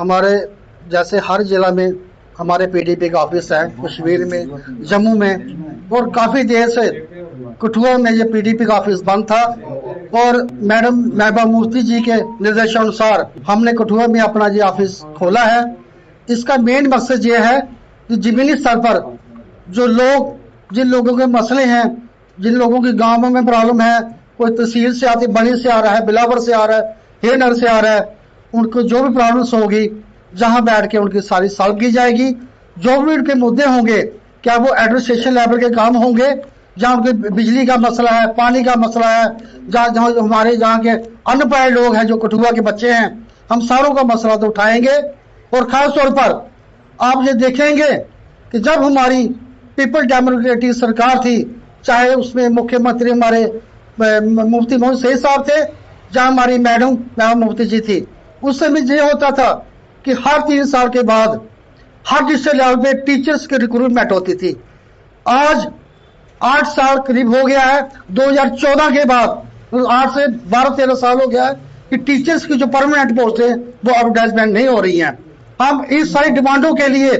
हमारे जैसे हर जिला में हमारे पीडीपी का ऑफिस है, कश्मीर में, जम्मू में, और काफ़ी देर से कठुआ में ये पीडीपी का ऑफिस बंद था। और मैडम महबूबा मुफ्ती जी के निर्देशानुसार हमने कठुआ में अपना ये ऑफिस खोला है। इसका मेन मकसद ये है कि ज़मीनी स्तर पर जो लोग, जिन लोगों के मसले हैं, जिन लोगों की गाँवों में प्रॉब्लम है, कोई तहसील से आती, बनी से आ रहा है, बिलावर से आ रहा है, हेनर से आ रहा है, उनको जो भी प्रॉब्लम्स होगी जहां बैठ के उनकी सारी सॉल्व की जाएगी। जो भी उनके मुद्दे होंगे, क्या वो एडमिनिस्ट्रेशन लेवल के काम होंगे, जहाँ उनके बिजली का मसला है, पानी का मसला है, जहाँ हमारे जहाँ के अनपढ़ लोग हैं, जो कठुआ के बच्चे हैं, हम सारों का मसला तो उठाएंगे। और ख़ास तौर पर आप ये देखेंगे कि जब हमारी पीपल डेमोक्रेटिक सरकार थी, चाहे उसमें मुख्यमंत्री हमारे मुफ्ती मोहम्मद सईद साहब थे, जहाँ हमारी मैडम मुफ्ती जी थी, उस समय ये होता था कि हर 3 साल के बाद हर डिस्ट्रिक्ट लेवल पे टीचर्स की रिक्रूटमेंट होती थी। आज 8 साल करीब हो गया है, 2014 के बाद 8 से 12-13 साल हो गया है कि टीचर्स की जो परमानेंट पोस्ट है वो एडवर्टाइजमेंट नहीं हो रही हैं। हम इस सारी डिमांडों के लिए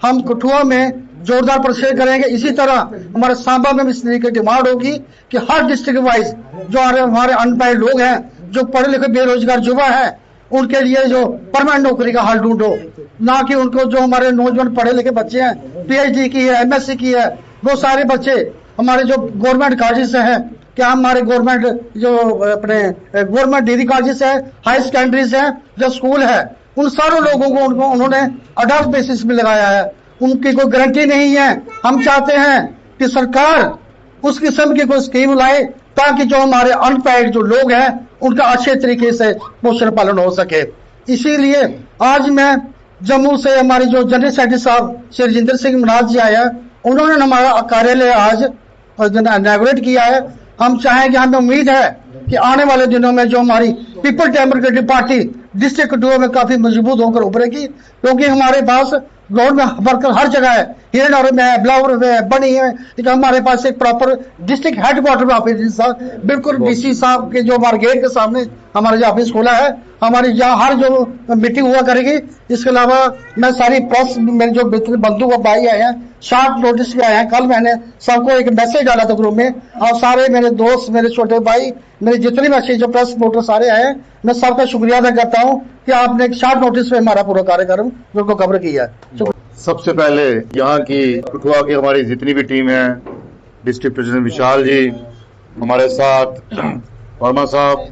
हम कठुआ में जोरदार प्रदर्शन करेंगे। इसी तरह हमारे सांबा में भी इस तरीके की डिमांड होगी कि हर डिस्ट्रिक्ट वाइज जो हमारे अनपढ़ लोग हैं, जो पढ़े लिखे बेरोजगार युवा है, उनके लिए जो परमानेंट नौकरी का हल ढूंढो, ना कि उनको जो हमारे नौजवान पढ़े लिखे बच्चे हैं, पीएचडी की है, एमएससी की है, वो सारे बच्चे हमारे जो गवर्नमेंट कॉलेज हैं, क्या हमारे गवर्नमेंट जो अपने गवर्नमेंट डिग्री कॉलेज है, हाई सेकेंडरीज है, जो स्कूल है, उन सारों लोगों को उन्होंने अडल्ट बेसिस में लगाया है। उनकी कोई गारंटी नहीं है। हम चाहते हैं कि सरकार उस किस्म की कोई स्कीम लाए ताकि जो हमारे अनपैड जो लोग हैं उनका अच्छे तरीके से पोषण पालन हो सके। इसीलिए आज मैं जम्मू से हमारी जो जनरल सेक्रेटरी साहब श्री राजेंद्र सिंह मनाज जी आए हैं, उन्होंने हमारा कार्यालय आज इनॉग्रेट किया है। हम चाहेंगे, हमें उम्मीद है कि आने वाले दिनों में जो हमारी people democratic party district Kathua में काफी मजबूत होकर उभरेगी, क्योंकि हमारे पास गवर्नमेंट वर्कर हर जगह है, हिरनौर में, बिलावर में, बनी है, लेकिन हमारे पास एक प्रॉपर डिस्ट्रिक्ट हेडक्वार्टर में ऑफिस बिल्कुल डीसी साहब के जो हमारे गेट के सामने हमारा जो ऑफिस खोला है, हमारी जहाँ हर जो मीटिंग हुआ करेगी। इसके अलावा मैं सारी प्रेस, मेरे जो बंधु व भाई आए हैं, शॉर्ट नोटिस पे आए हैं। कल मैंने सबको एक मैसेज डाला था ग्रुप में, और सारे मेरे दोस्त, मेरे छोटे भाई, मेरे जितने मैसेज जो प्रेस रिपोर्टर सारे आए हैं, मैं सबका शुक्रिया अदा करता हूँ कि आपने एक शॉर्ट नोटिस पे हमारा पूरा कार्यक्रम को कवर किया है। सबसे पहले यहाँ की कठुआ की हमारी जितनी भी टीम है, डिस्ट्रिक्ट प्रेसिडेंट विशाल जी, हमारे साथ वर्मा साहब,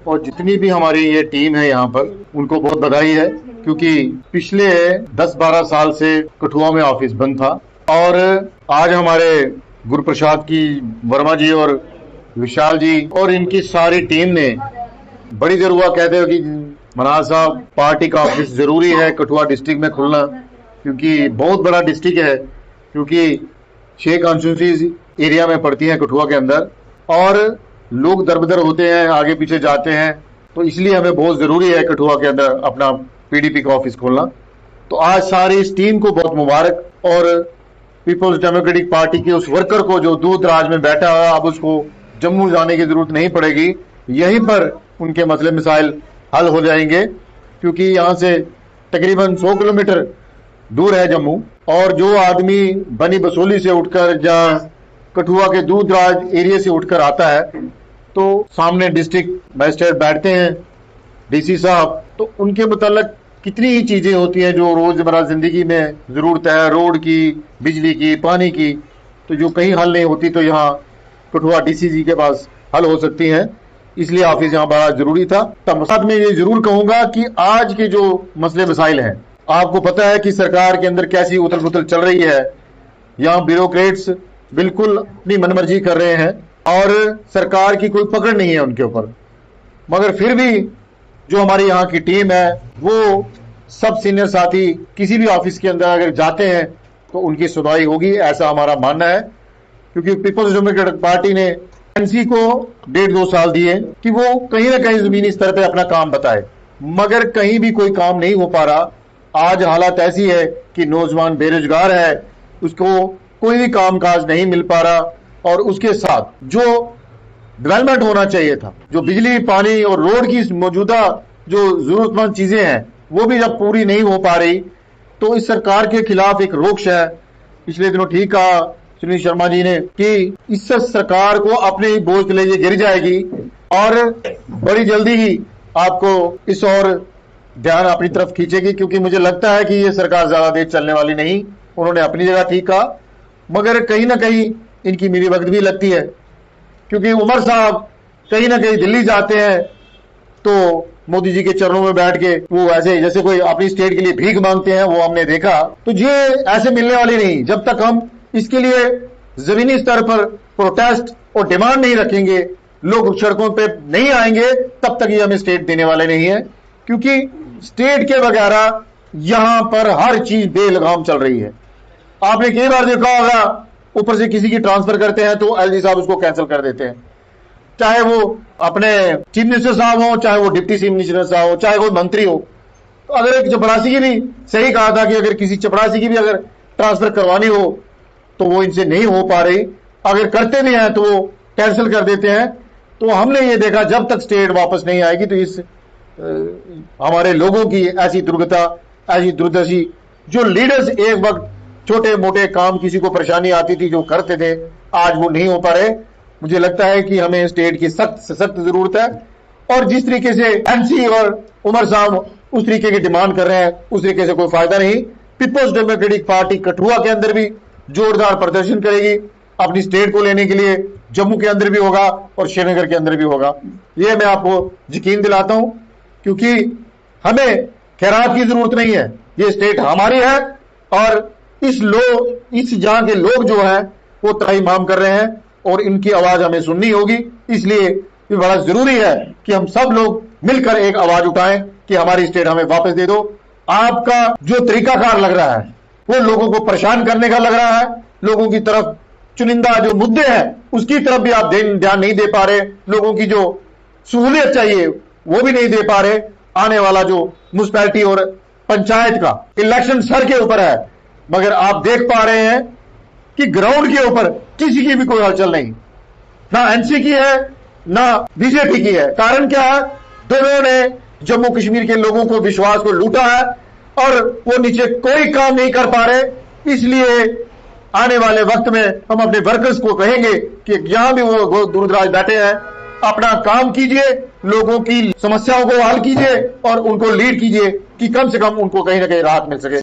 और जितनी भी हमारी ये टीम है यहाँ पर, उनको बहुत बधाई है, क्योंकि पिछले 10-12 साल से कठुआ में ऑफिस बंद था। और आज हमारे गुरुप्रसाद की वर्मा जी और विशाल जी और इनकी सारी टीम ने बड़ी देर हुआ कहते हो कि मनाज साहब, पार्टी का ऑफिस जरूरी है कठुआ डिस्ट्रिक्ट में खुलना, क्योंकि बहुत बड़ा डिस्ट्रिक्ट है, क्योंकि 6 कॉन्स्टिट्यूंसीज एरिया में पड़ती हैं कठुआ के अंदर, और लोग दरबदर होते हैं, आगे पीछे जाते हैं, तो इसलिए हमें बहुत जरूरी है कठुआ के अंदर अपना पीडीपी का ऑफिस खोलना। तो आज सारी इस टीम को बहुत मुबारक, और पीपल्स डेमोक्रेटिक पार्टी के उस वर्कर को जो दूर दराज में बैठा हुआ, अब उसको जम्मू जाने की जरूरत नहीं पड़ेगी, यहीं पर उनके मसले मसाइल हल हो जाएंगे, क्योंकि यहाँ से तकरीबन 100 किलोमीटर दूर है जम्मू। और जो आदमी बनी बसोली से उठकर या कठुआ के दूर दराज एरिया से उठकर आता है, तो सामने डिस्ट्रिक्ट मजिस्ट्रेट बैठते हैं, डीसी साहब, तो उनके मुताल्लिक कितनी ही चीजें होती हैं जो रोजमर्रा जिंदगी में जरूरत है, रोड की, बिजली की, पानी की, तो जो कहीं हल नहीं होती तो यहाँ कठुआ डीसी जी के पास हल हो सकती हैं। इसलिए ऑफिस यहाँ बड़ा जरूरी था। तब साथ में ये जरूर कहूंगा कि आज के जो मसले मसाइल हैं, आपको पता है कि सरकार के अंदर कैसी उथल पुथल चल रही है। यहाँ ब्यूरोक्रेट्स बिल्कुल अपनी मनमर्जी कर रहे हैं और सरकार की कोई पकड़ नहीं है उनके ऊपर, मगर फिर भी जो हमारी यहाँ की टीम है, वो सब सीनियर साथी किसी भी ऑफिस के अंदर अगर जाते हैं तो उनकी सुनवाई होगी, ऐसा हमारा मानना है। क्योंकि पीपल्स डेमोक्रेटिक पार्टी ने एमसी को 1.5-2 साल दिए कि वो कहीं ना कहीं जमीनी स्तर पे अपना काम बताए, मगर कहीं भी कोई काम नहीं हो पा रहा। आज हालात ऐसी है कि नौजवान बेरोजगार है, उसको कोई भी काम काज नहीं मिल पा रहा, और उसके साथ जो डेवलपमेंट होना चाहिए था, जो बिजली, पानी और रोड की मौजूदा जो जरूरतमंद चीजें हैं, वो भी जब पूरी नहीं हो पा रही तो इस सरकार के खिलाफ एक रोष है। पिछले दिनों ठीक कहा सुनील शर्मा जी ने कि इस सरकार को अपने ही बोझ तले ये गिर जाएगी और बड़ी जल्दी ही आपको इस और ध्यान अपनी तरफ खींचेगी, क्योंकि मुझे लगता है कि ये सरकार ज्यादा देर चलने वाली नहीं। उन्होंने अपनी जगह ठीक कहा, मगर कहीं ना कहीं इनकी मेरी वक्त भी लगती है, क्योंकि उमर साहब कहीं ना कहीं दिल्ली जाते हैं तो मोदी जी के चरणों में बैठ के वो ऐसे जैसे कोई अपनी स्टेट के लिए भीख मांगते हैं, वो हमने देखा। तो ये ऐसे मिलने वाली नहीं। जब तक हम इसके लिए जमीनी स्तर पर प्रोटेस्ट और डिमांड नहीं रखेंगे, लोग सड़कों पे नहीं आएंगे, तब तक ये हमें स्टेट देने वाले नहीं है। क्योंकि स्टेट के वगैरह यहां पर हर चीज बेलगाम चल रही है। आपने कई बार देखा होगा, ऊपर से किसी की ट्रांसफर करते हैं तो एलजी साहब उसको कैंसिल कर देते हैं, चाहे वो अपने चीफ मिनिस्टर साहब हो, चाहे वो डिप्टी चीफ मिनिस्टर साहब हो, चाहे कोई मंत्री हो। तो अगर एक चपरासी की भी सही कहा था कि अगर किसी चपरासी की भी अगर ट्रांसफर करवानी हो तो वो इनसे नहीं हो पा रही, अगर करते भी हैं तो वो कैंसिल कर देते हैं। तो हमने ये देखा जब तक स्टेट वापस नहीं आएगी तो इस हमारे लोगों की ऐसी दुर्गता, ऐसी दुर्दशा, जो लीडर्स एक वक्त छोटे मोटे काम किसी को परेशानी आती थी जो करते थे, आज वो नहीं हो पा रहे। मुझे लगता है कि हमें स्टेट की सख्त से सख्त जरूरत है, और जिस तरीके से एनसी और उमर साहब उस तरीके की डिमांड कर रहे हैं उस तरीके से कोई फायदा नहीं। पीपल्स डेमोक्रेटिक पार्टी कठुआ के अंदर भी जोरदार प्रदर्शन करेगी अपनी स्टेट को लेने के लिए, जम्मू के अंदर भी होगा और श्रीनगर के अंदर भी होगा। ये मैं आपको यकीन दिलाता हूं, क्योंकि हमें खैरात की जरूरत नहीं है, ये स्टेट हमारी है और इस जहां के लोग जो हैं वो तराई माम कर रहे हैं और इनकी आवाज हमें सुननी होगी। इसलिए ये बड़ा जरूरी है कि हम सब लोग मिलकर एक आवाज उठाएं कि हमारी स्टेट हमें वापस दे दो। आपका जो तरीकाकार लग रहा है वो लोगों को परेशान करने का लग रहा है, लोगों की तरफ चुनिंदा जो मुद्दे हैं उसकी तरफ भी आप ध्यान नहीं दे पा रहे, लोगों की जो सहूलियत चाहिए वो भी नहीं दे पा रहे। आने वाला जो म्युनिसिपैलिटी और पंचायत का इलेक्शन सर के ऊपर है, मगर आप देख पा रहे हैं कि ग्राउंड के ऊपर किसी की भी कोई हलचल नहीं, ना एनसी की है ना बीजेपी की है। कारण क्या है? दोनों ने जम्मू कश्मीर के लोगों को विश्वास को लूटा है और वो नीचे कोई काम नहीं कर पा रहे। इसलिए आने वाले वक्त में हम अपने वर्कर्स को कहेंगे कि जहां भी वो दूर दराज बैठे हैं अपना काम कीजिए, लोगों की समस्याओं को हल कीजिए और उनको लीड कीजिए कि कम से कम उनको कहीं ना कहीं राहत मिल सके।